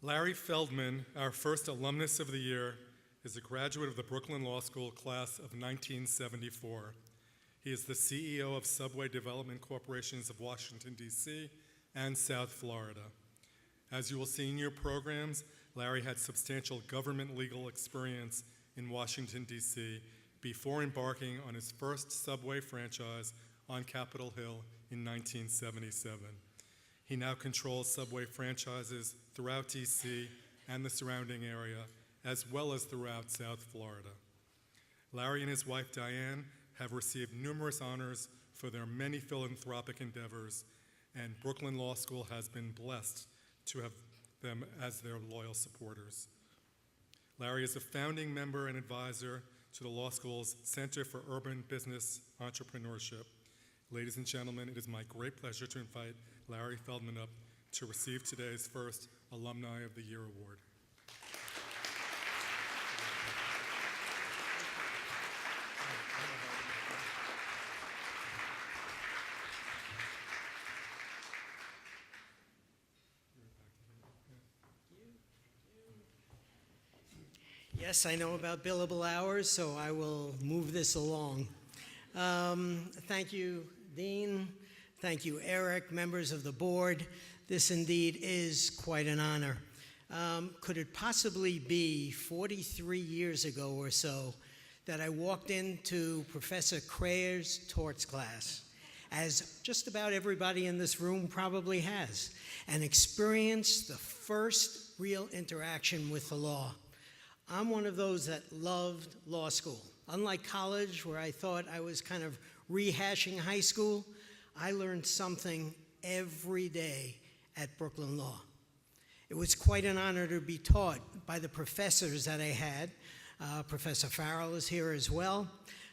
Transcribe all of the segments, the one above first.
Larry Feldman, our first alumnus of the year, is a graduate of the Brooklyn Law School class of 1974. He is the CEO of Subway Development Corporations of Washington, D.C. and South Florida. As you will see in your programs, Larry had substantial government legal experience in Washington, D.C. before embarking on his first Subway franchise on Capitol Hill in 1977. He now controls Subway franchises throughout D.C. and the surrounding area, as well as throughout South Florida. Larry and his wife, Diane, have received numerous honors for their many philanthropic endeavors, and Brooklyn Law School has been blessed to have them as their loyal supporters. Larry is a founding member and advisor to the law school's Center for Urban Business Entrepreneurship. Ladies and gentlemen, it is my great pleasure to invite Larry Feldman up to receive today's first Alumni of the Year award. Yes, I know about billable hours, so I will move this along. Thank you, Dean. Thank you, Eric, members of the board. This indeed is quite an honor. Could it possibly be 43 years ago or so that I walked into Professor Crayer's torts class, as just about everybody in this room probably has, and experienced the first real interaction with the law? I'm one of those that loved law school. Unlike college, where I thought I was kind of rehashing high school, I learned something every day at Brooklyn Law. It was quite an honor to be taught by the professors that I had. Professor Farrell is here as well.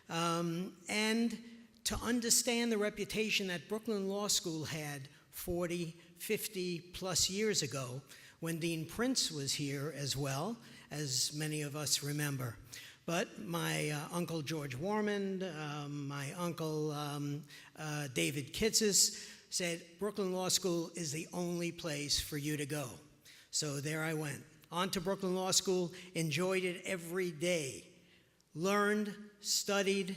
And to understand the reputation that Brooklyn Law School had 40, 50 plus years ago, when Dean Prince was here as well, as many of us remember. But my Uncle George Warmond, my Uncle David Kitsis said, Brooklyn Law School is the only place for you to go. So there I went. On to Brooklyn Law School, enjoyed it every day. Learned, studied,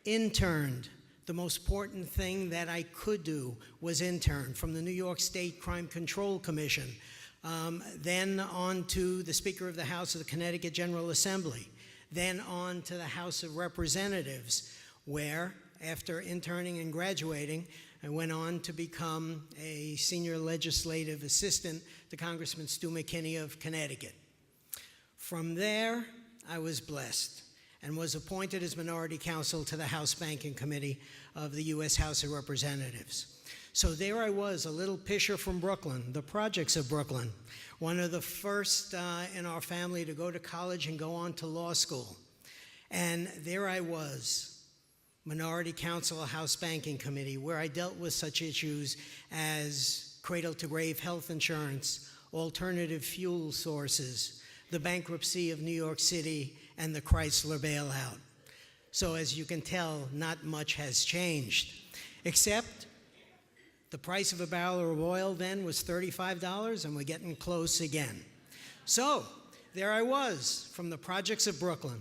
interned. The most important thing that I could do was intern from the New York State Crime Control Commission. Then on to the Speaker of the House of the Connecticut General Assembly. Then on to the House of Representatives, where, after interning and graduating, I went on to become a senior legislative assistant to Congressman Stu McKinney of Connecticut. From there, I was blessed and was appointed as minority counsel to the House Banking Committee of the U.S. House of Representatives. So there I was, a little pisher from Brooklyn, the projects of Brooklyn, one of the first in our family to go to college and go on to law school. And there I was, minority counsel, House Banking Committee, where I dealt with such issues as cradle-to-grave health insurance, alternative fuel sources, the bankruptcy of New York City, and the Chrysler bailout. So as you can tell, not much has changed, except the price of a barrel of oil then was $35, and we're getting close again. So there I was, from the projects of Brooklyn,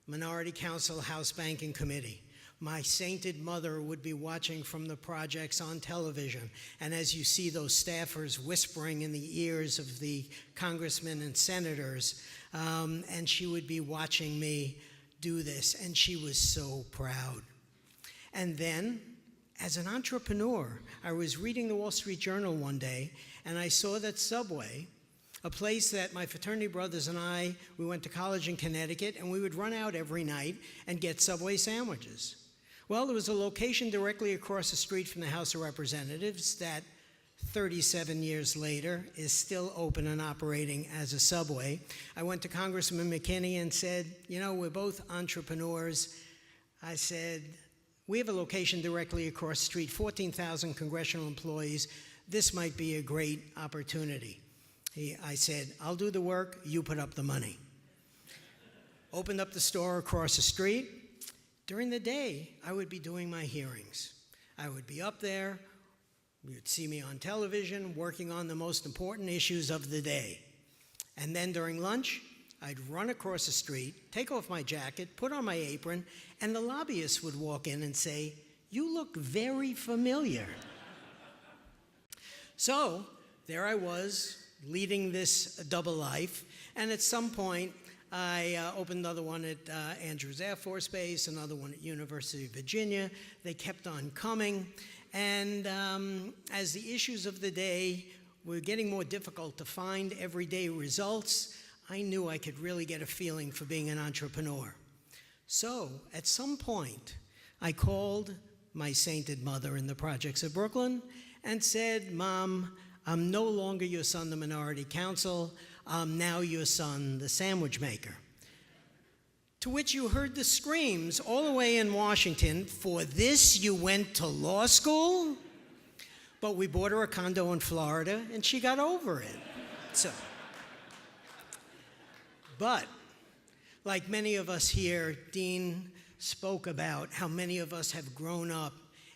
minority counsel, House Banking Committee. My sainted mother would be watching from the projects on television, and as you see those staffers whispering in the ears of the congressmen and senators, and she would be watching me do this, and she was so proud. And then, as an entrepreneur, I was reading the Wall Street Journal one day, and I saw that Subway, a place that my fraternity brothers and I, we went to college in Connecticut, and we would run out every night and get Subway sandwiches. Well, there was a location directly across the street from the House of Representatives that 37 years later is still open and operating as a Subway. I went to Congressman McKinney and said, you know, we're both entrepreneurs. I said, we have a location directly across the street, 14,000 congressional employees. This might be a great opportunity. I said, I'll do the work, you put up the money. Opened up the store across the street. During the day, I would be doing my hearings. I would be up there. You'd see me on television working on the most important issues of the day. And then during lunch, I'd run across the street, take off my jacket, put on my apron, and the lobbyist would walk in and say, "You look very familiar." So there I was, leading this double life, and at some point, I opened another one at Andrews Air Force Base, another one at University of Virginia. They kept on coming, and as the issues of the day were getting more difficult to find everyday results, I knew I could really get a feeling for being an entrepreneur. So at some point, I called my sainted mother in the projects of Brooklyn and said, "Mom, I'm no longer your son, the minority counsel. I'm now your son, the sandwich maker." To which you heard the screams all the way in Washington, "For this you went to law school?" But we bought her a condo in Florida, and she got over it. But like many of us here, Dean spoke about how many of us have grown up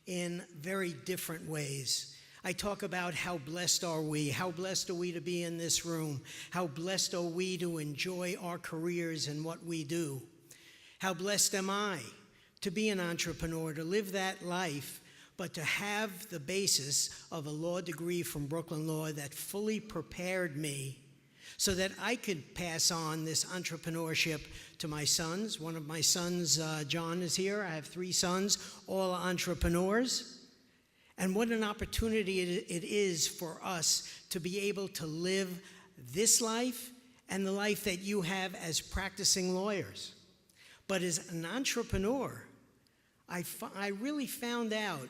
in very different ways. I talk about how blessed are we to be in this room, how blessed are we to enjoy our careers and what we do. How blessed am I to be an entrepreneur, to live that life, but to have the basis of a law degree from Brooklyn Law that fully prepared me so that I could pass on this entrepreneurship to my sons. One of my sons, John, is here. I have 3 sons, all entrepreneurs. And what an opportunity it is for us to be able to live this life and the life that you have as practicing lawyers. But as an entrepreneur, I really found out,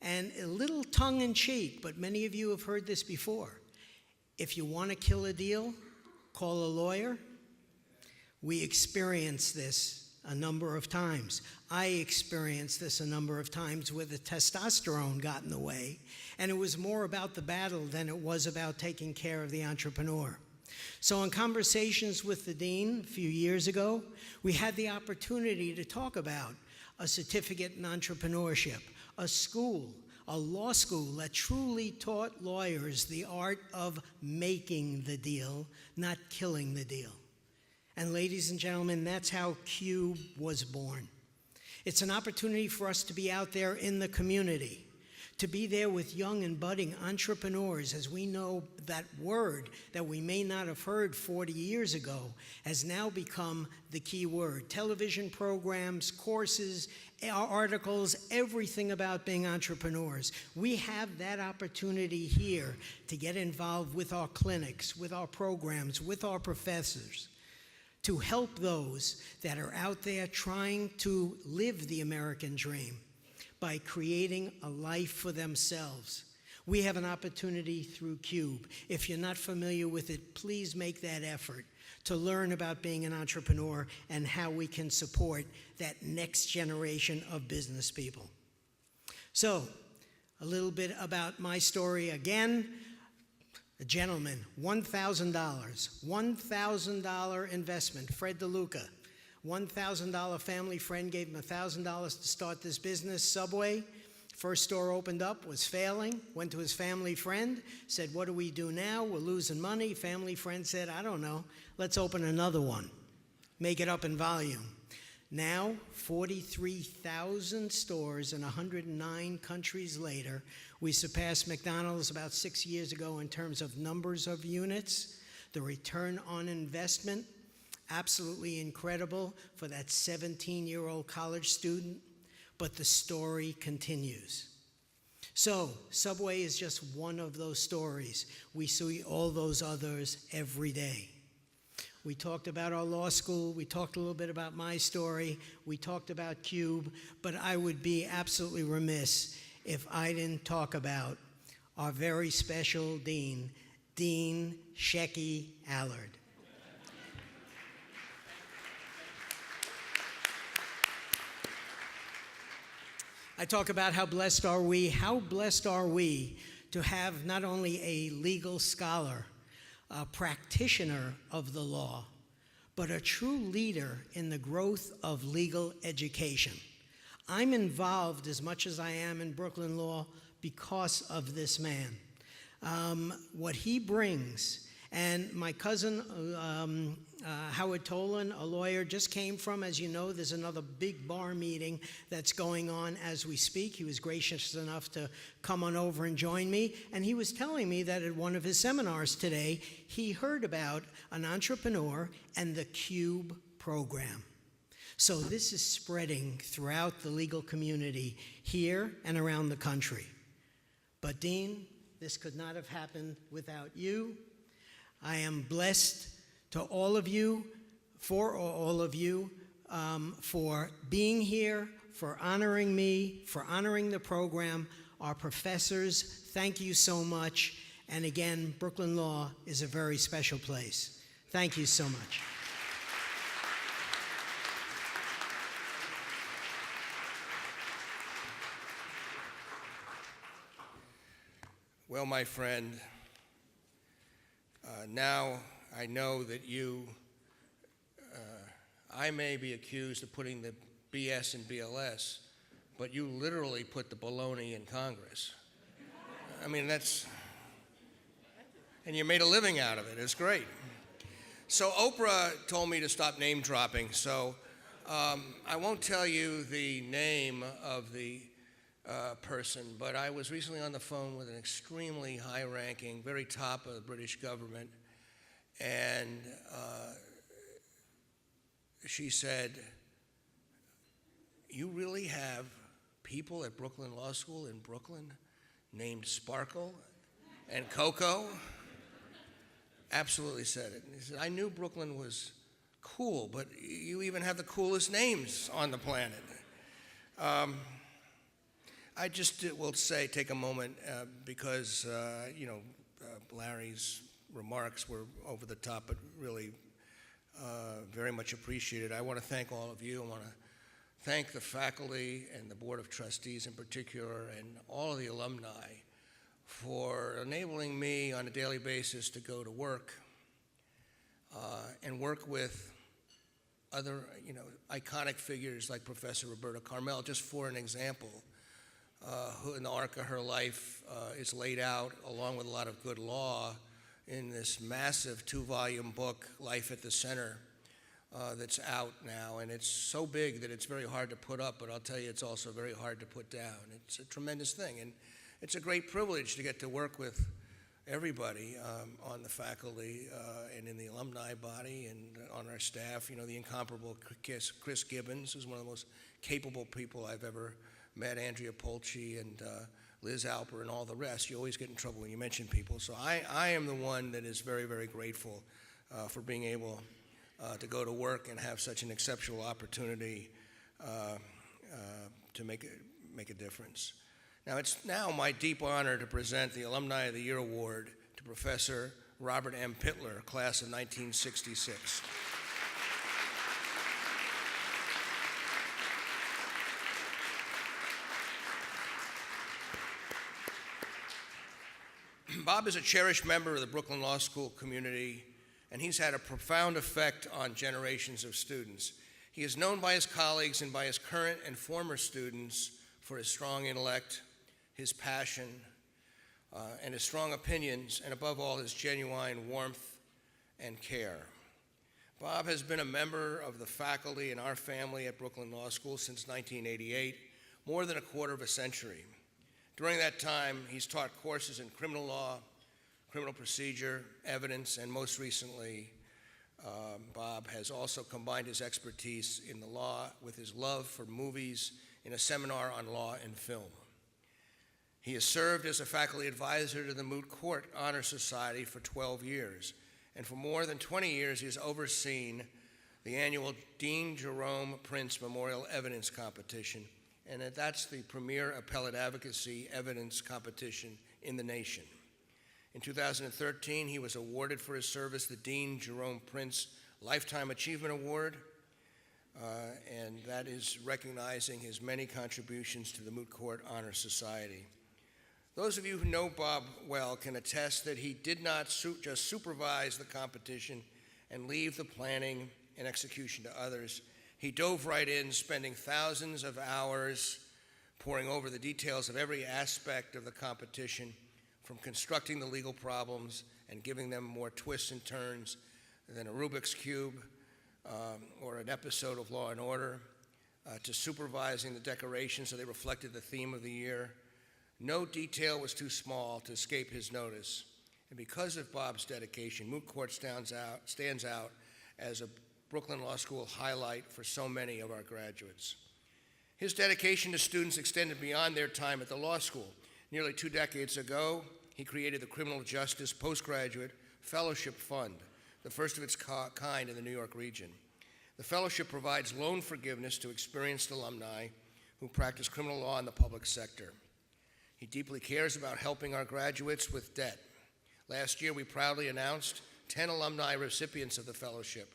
and a little tongue-in-cheek, but many of you have heard this before, if you want to kill a deal, call a lawyer. We experienced this a number of times. I experienced this a number of times where the testosterone got in the way, and it was more about the battle than it was about taking care of the entrepreneur. So in conversations with the dean a few years ago, we had the opportunity to talk about a certificate in entrepreneurship, a school, a law school that truly taught lawyers the art of making the deal, not killing the deal. And ladies and gentlemen, that's how CUBE was born. It's an opportunity for us to be out there in the community, to be there with young and budding entrepreneurs, as we know that word that we may not have heard 40 years ago has now become the key word. Television programs, courses, articles, everything about being entrepreneurs. We have that opportunity here to get involved with our clinics, with our programs, with our professors, to help those that are out there trying to live the American dream by creating a life for themselves. We have an opportunity through CUBE. If you're not familiar with it, please make that effort to learn about being an entrepreneur and how we can support that next generation of business people. So, a little bit about my story again. A gentleman, $1,000 investment, Fred DeLuca. $1,000 family friend gave him $1,000 to start this business, Subway. First store opened up, was failing, went to his family friend, said, "What do we do now? We're losing money." Family friend said, "I don't know, let's open another one, make it up in volume." Now, 43,000 stores in 109 countries later, we surpassed McDonald's about 6 years ago in terms of numbers of units. The return on investment, absolutely incredible for that 17-year-old college student, but the story continues. So, Subway is just one of those stories. We see all those others every day. We talked about our law school. We talked a little bit about my story. We talked about CUBE, but I would be absolutely remiss if I didn't talk about our very special dean, Dean Shecky Allard. I talk about how blessed are we to have not only a legal scholar, a practitioner of the law, but a true leader in the growth of legal education. I'm involved as much as I am in Brooklyn Law because of this man. What he brings And my cousin, Howard Tolan, a lawyer, just came from, as you know, there's another big bar meeting that's going on as we speak. He was gracious enough to come on over and join me. And he was telling me that at one of his seminars today, he heard about an entrepreneur and the CUBE program. So this is spreading throughout the legal community here and around the country. But Dean, this could not have happened without you. I am blessed to all of you, for all of you, for being here, for honoring me, for honoring the program. Our professors, thank you so much. And again, Brooklyn Law is a very special place. Thank you so much. Well, my friend, now I know that I may be accused of putting the BS in BLS, but you literally put the baloney in Congress. I mean, and you made a living out of it. It's great. So Oprah told me to stop name dropping, so I won't tell you the name of the person, but I was recently on the phone with an extremely high-ranking, very top of the British government, and she said, "You really have people at Brooklyn Law School in Brooklyn named Sparkle and Coco?" Absolutely said it. And he said, "I knew Brooklyn was cool, but you even have the coolest names on the planet." I just will say, take a moment, because, Larry's remarks were over the top, but really very much appreciated. I want to thank all of you. I want to thank the faculty and the Board of Trustees in particular, and all of the alumni for enabling me on a daily basis to go to work and work with other, iconic figures like Professor Roberta Carmel, just for an example. Who in the arc of her life is laid out, along with a lot of good law, in this massive 2-volume book, Life at the Center, that's out now. And it's so big that it's very hard to put up, but I'll tell you, it's also very hard to put down. It's a tremendous thing. And it's a great privilege to get to work with everybody on the faculty and in the alumni body and on our staff. The incomparable Chris Gibbons, who's one of the most capable people I've ever met, Andrea Polci and Liz Alper and all the rest. You always get in trouble when you mention people. So I am the one that is very, very grateful for being able to go to work and have such an exceptional opportunity to make a difference. Now, it's now my deep honor to present the Alumni of the Year Award to Professor Robert M. Pittler, class of 1966. Bob is a cherished member of the Brooklyn Law School community, and he's had a profound effect on generations of students. He is known by his colleagues and by his current and former students for his strong intellect, his passion, and his strong opinions, and above all, his genuine warmth and care. Bob has been a member of the faculty in our family at Brooklyn Law School since 1988, more than a quarter of a century. During that time, he's taught courses in criminal law, criminal procedure, evidence, and most recently, Bob has also combined his expertise in the law with his love for movies in a seminar on law and film. He has served as a faculty advisor to the Moot Court Honor Society for 12 years, and for more than 20 years, he has overseen the annual Dean Jerome Prince Memorial Evidence Competition, and that's the premier appellate advocacy evidence competition in the nation. In 2013, he was awarded for his service the Dean Jerome Prince Lifetime Achievement Award, and that is recognizing his many contributions to the Moot Court Honor Society. Those of you who know Bob well can attest that he did not just supervise the competition and leave the planning and execution to others. He dove right in, spending thousands of hours poring over the details of every aspect of the competition, from constructing the legal problems and giving them more twists and turns than a Rubik's Cube or an episode of Law and Order, to supervising the decorations so they reflected the theme of the year. No detail was too small to escape his notice. And because of Bob's dedication, Moot Court stands out as a Brooklyn Law School highlight for so many of our graduates. His dedication to students extended beyond their time at the law school. Nearly 2 decades ago, he created the Criminal Justice Postgraduate Fellowship Fund, the first of its kind in the New York region. The fellowship provides loan forgiveness to experienced alumni who practice criminal law in the public sector. He deeply cares about helping our graduates with debt. Last year, we proudly announced 10 alumni recipients of the fellowship.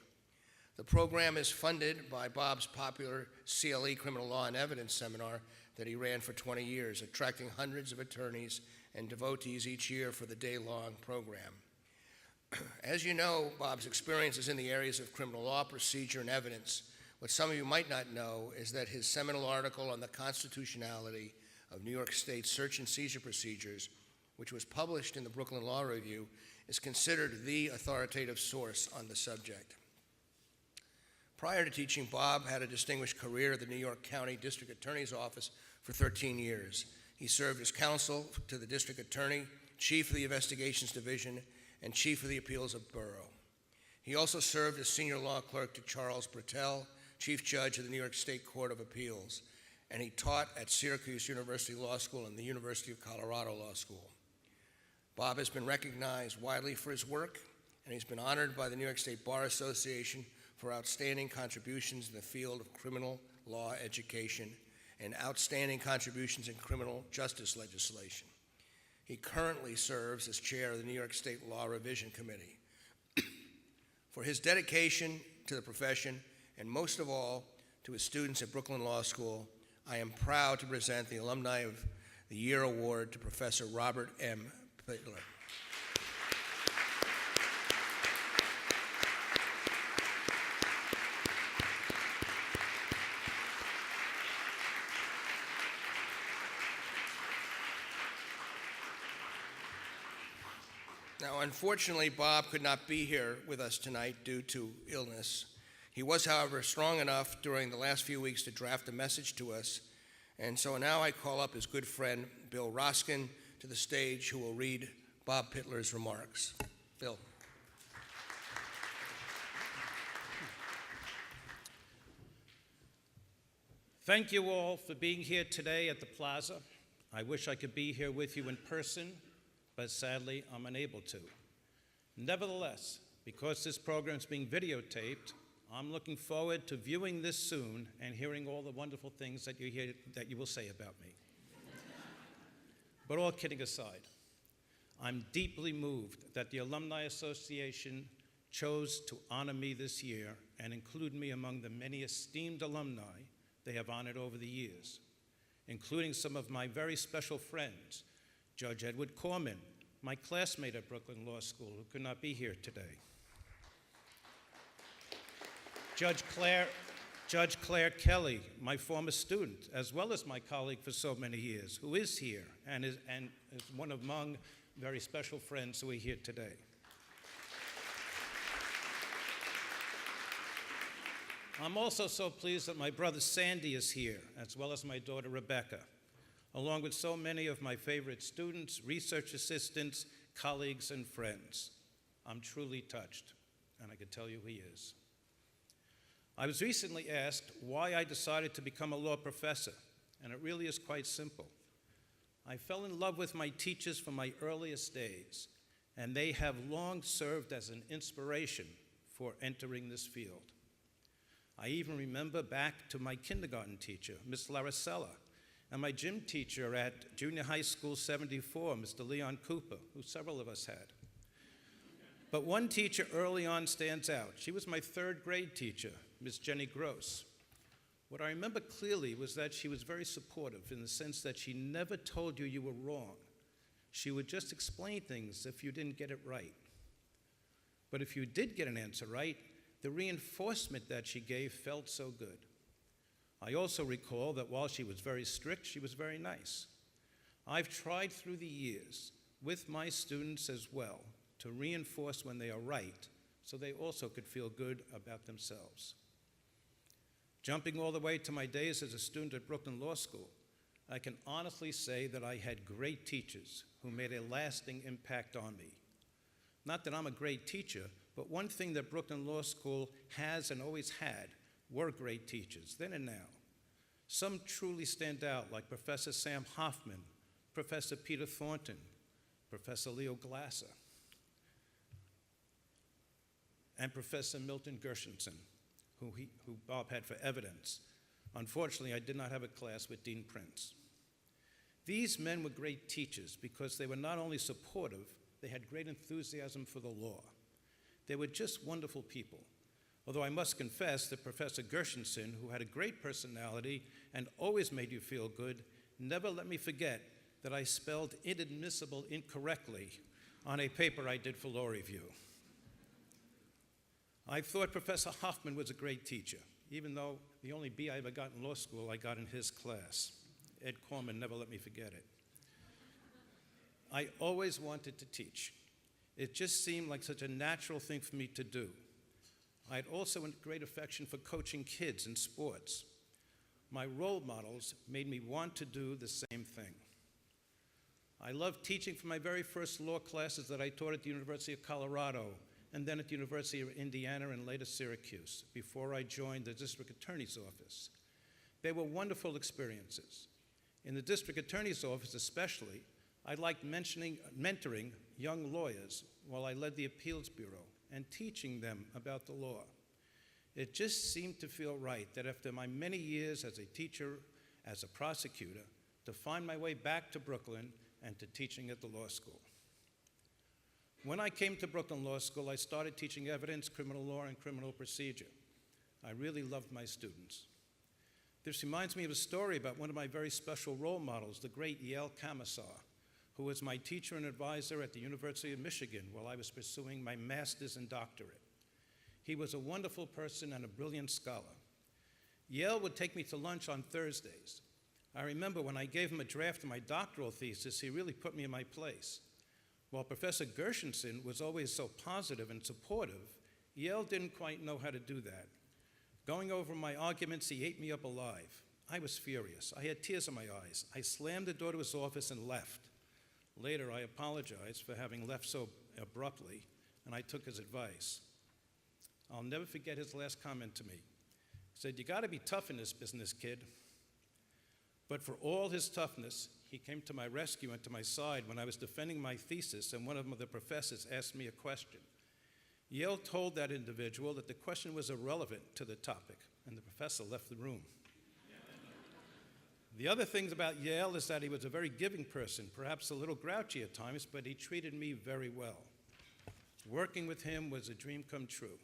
The program is funded by Bob's popular CLE Criminal Law and Evidence seminar that he ran for 20 years, attracting hundreds of attorneys and devotees each year for the day-long program. As you know, Bob's experience is in the areas of criminal law, procedure, and evidence. What some of you might not know is that his seminal article on the constitutionality of New York State search and seizure procedures, which was published in the Brooklyn Law Review, is considered the authoritative source on the subject. Prior to teaching, Bob had a distinguished career at the New York County District Attorney's Office for 13 years. He served as counsel to the District Attorney, Chief of the Investigations Division, and Chief of the Appeals of Borough. He also served as Senior Law Clerk to Charles Bertel, Chief Judge of the New York State Court of Appeals, and he taught at Syracuse University Law School and the University of Colorado Law School. Bob has been recognized widely for his work, and he's been honored by the New York State Bar Association for outstanding contributions in the field of criminal law education and outstanding contributions in criminal justice legislation. He currently serves as chair of the New York State Law Revision Committee. For his dedication to the profession, and most of all, to his students at Brooklyn Law School, I am proud to present the Alumni of the Year Award to Professor Robert M. Pittler. Now, unfortunately, Bob could not be here with us tonight due to illness. He was, however, strong enough during the last few weeks to draft a message to us, and so now I call up his good friend, Bill Roskin, to the stage, who will read Bob Pittler's remarks. Bill. Thank you all for being here today at the Plaza. I wish I could be here with you in person, but sadly, I'm unable to. Nevertheless, because this program is being videotaped, I'm looking forward to viewing this soon and hearing all the wonderful things that you will say about me. But all kidding aside, I'm deeply moved that the Alumni Association chose to honor me this year and include me among the many esteemed alumni they have honored over the years, including some of my very special friends, Judge Edward Corman, my classmate at Brooklyn Law School, who could not be here today. Judge Claire Kelly, my former student, as well as my colleague for so many years, who is here and is one among very special friends who are here today. I'm also so pleased that my brother Sandy is here, as well as my daughter Rebecca, along with so many of my favorite students, research assistants, colleagues, and friends. I'm truly touched, and I can tell you he is. I was recently asked why I decided to become a law professor, and it really is quite simple. I fell in love with my teachers from my earliest days, and they have long served as an inspiration for entering this field. I even remember back to my kindergarten teacher, Miss Laricella, and my gym teacher at Junior High School 74, Mr. Leon Cooper, who several of us had. But one teacher early on stands out. She was my third grade teacher, Miss Jenny Gross. What I remember clearly was that she was very supportive in the sense that she never told you you were wrong. She would just explain things if you didn't get it right. But if you did get an answer right, the reinforcement that she gave felt so good. I also recall that while she was very strict, she was very nice. I've tried through the years, with my students as well, to reinforce when they are right, so they also could feel good about themselves. Jumping all the way to my days as a student at Brooklyn Law School, I can honestly say that I had great teachers who made a lasting impact on me. Not that I'm a great teacher, but one thing that Brooklyn Law School has and always had were great teachers, then and now. Some truly stand out, like Professor Sam Hoffman, Professor Peter Thornton, Professor Leo Glasser, and Professor Milton Gershenson, who Bob had for evidence. Unfortunately, I did not have a class with Dean Prince. These men were great teachers because they were not only supportive, they had great enthusiasm for the law. They were just wonderful people. Although I must confess that Professor Gershenson, who had a great personality and always made you feel good, never let me forget that I spelled inadmissible incorrectly on a paper I did for law review. I thought Professor Hoffman was a great teacher, even though the only B I ever got in law school I got in his class. Ed Corman never let me forget it. I always wanted to teach. It just seemed like such a natural thing for me to do. I had also a great affection for coaching kids in sports. My role models made me want to do the same thing. I loved teaching for my very first law classes that I taught at the University of Colorado and then at the University of Indiana and later Syracuse before I joined the district attorney's office. They were wonderful experiences. In the district attorney's office especially, I liked mentoring young lawyers while I led the appeals bureau and teaching them about the law. It just seemed to feel right that after my many years as a teacher, as a prosecutor, to find my way back to Brooklyn and to teaching at the law school. When I came to Brooklyn Law School, I started teaching evidence, criminal law, and criminal procedure. I really loved my students. This reminds me of a story about one of my very special role models, the great Yael Commissar, who was my teacher and advisor at the University of Michigan while I was pursuing my master's and doctorate. He was a wonderful person and a brilliant scholar. Yael would take me to lunch on Thursdays. I remember when I gave him a draft of my doctoral thesis, he really put me in my place. While Professor Gershenson was always so positive and supportive, Yael didn't quite know how to do that. Going over my arguments, he ate me up alive. I was furious. I had tears in my eyes. I slammed the door to his office and left. Later, I apologized for having left so abruptly, and I took his advice. I'll never forget his last comment to me. He said, "You gotta be tough in this business, kid." But for all his toughness, he came to my rescue and to my side when I was defending my thesis and one of the professors asked me a question. Yael told that individual that the question was irrelevant to the topic, and the professor left the room. The other thing about Yael is that he was a very giving person, perhaps a little grouchy at times, but he treated me very well. Working with him was a dream come true.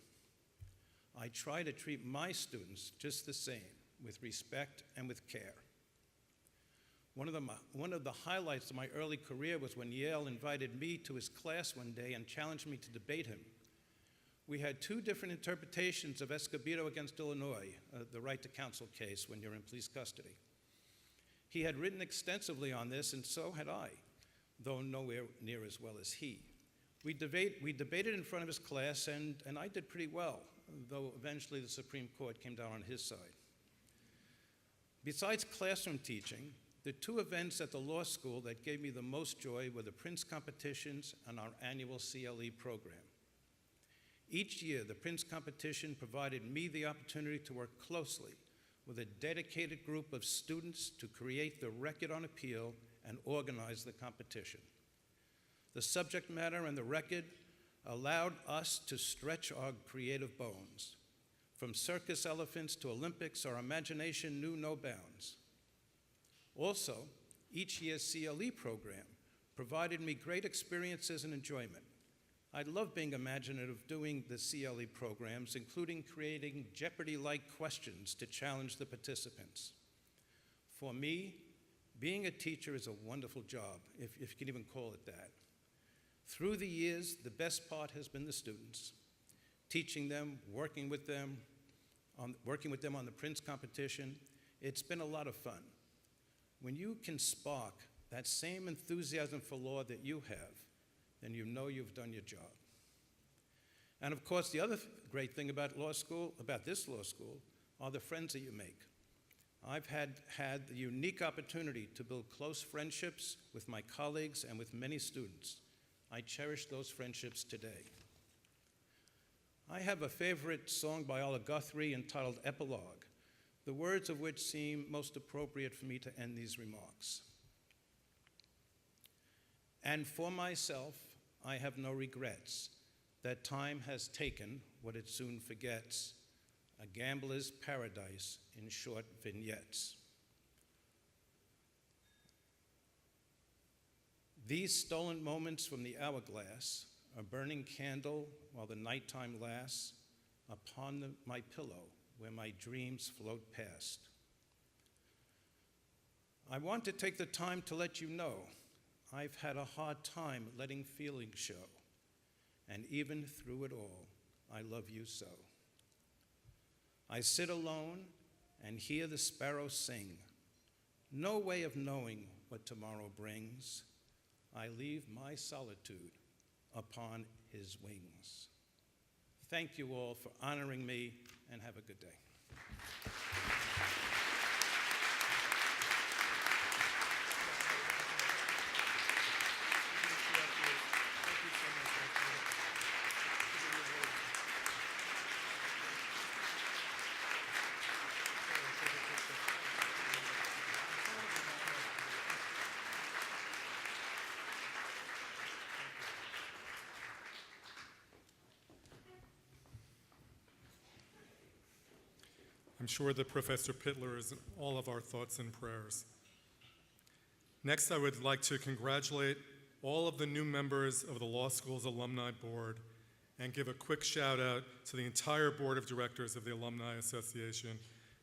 I try to treat my students just the same, with respect and with care. One of the highlights of my early career was when Yael invited me to his class one day and challenged me to debate him. We had two different interpretations of Escobedo against Illinois, the right to counsel case when you're in police custody. He had written extensively on this, and so had I, though nowhere near as well as he. We debated in front of his class, and I did pretty well, though eventually the Supreme Court came down on his side. Besides classroom teaching, the two events at the law school that gave me the most joy were the Prince competitions and our annual CLE program. Each year, the Prince competition provided me the opportunity to work closely with a dedicated group of students to create the record on appeal and organize the competition. The subject matter and the record allowed us to stretch our creative bones. From circus elephants to Olympics, our imagination knew no bounds. Also, each year's CLE program provided me great experiences and enjoyment. I love being imaginative doing the CLE programs, including creating Jeopardy-like questions to challenge the participants. For me, being a teacher is a wonderful job, if you can even call it that. Through the years, the best part has been the students, teaching them, working with them on the Prince competition. It's been a lot of fun. When you can spark that same enthusiasm for law that you have, then you know you've done your job. And of course, the other great thing about this law school, are the friends that you make. I've had the unique opportunity to build close friendships with my colleagues and with many students. I cherish those friendships today. I have a favorite song by Oliver Guthrie entitled Epilogue, the words of which seem most appropriate for me to end these remarks. And for myself, I have no regrets that time has taken what it soon forgets, a gambler's paradise in short vignettes. These stolen moments from the hourglass, a burning candle while the nighttime lasts, upon my pillow where my dreams float past. I want to take the time to let you know I've had a hard time letting feelings show, and even through it all, I love you so. I sit alone and hear the sparrows sing, no way of knowing what tomorrow brings. I leave my solitude upon his wings. Thank you all for honoring me, and have a good day. I'm sure that Professor Pittler is in all of our thoughts and prayers. Next, I would like to congratulate all of the new members of the Law School's Alumni Board and give a quick shout out to the entire Board of Directors of the Alumni Association,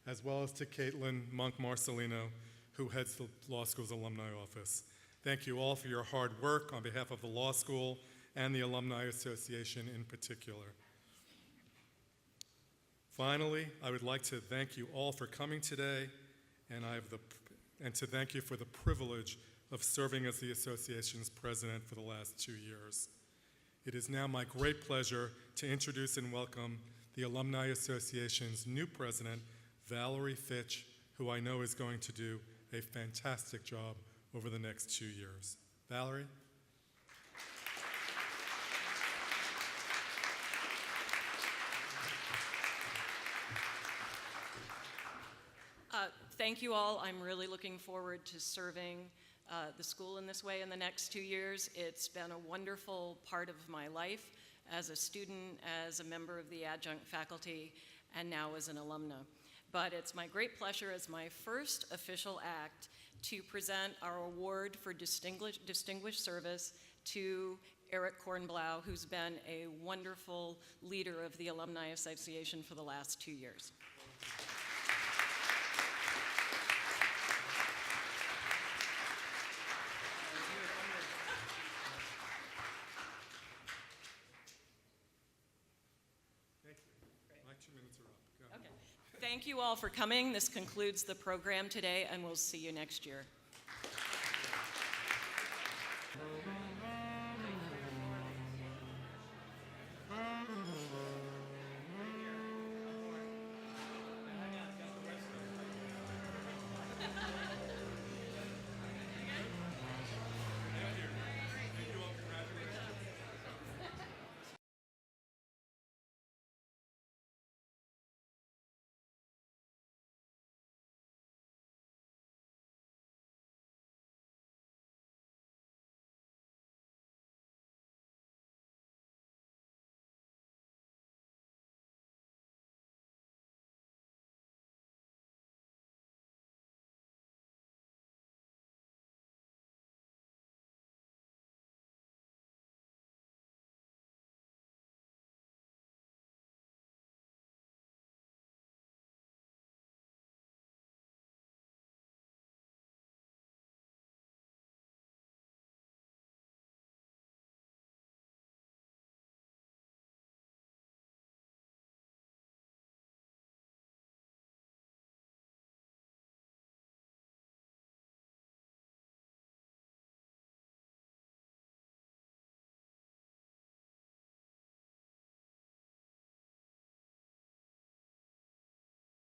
as well as to Caitlin Monk-Marcelino, who heads the Law School's Alumni Office. Thank you all for your hard work on behalf of the Law School and the Alumni Association in particular. Finally, I would like to thank you all for coming today, and to thank you for the privilege of serving as the association's president for the last 2 years. It is now my great pleasure to introduce and welcome the Alumni Association's new president, Valerie Fitch, who I know is going to do a fantastic job over the next 2 years. Valerie? Thank you all. I'm really looking forward to serving the school in this way in the next 2 years. It's been a wonderful part of my life as a student, as a member of the adjunct faculty, and now as an alumna. But it's my great pleasure as my first official act to present our award for distinguished service to Eric Kornblau, who's been a wonderful leader of the Alumni Association for the last 2 years. Thank you all for coming. This concludes the program today, and we'll see you next year.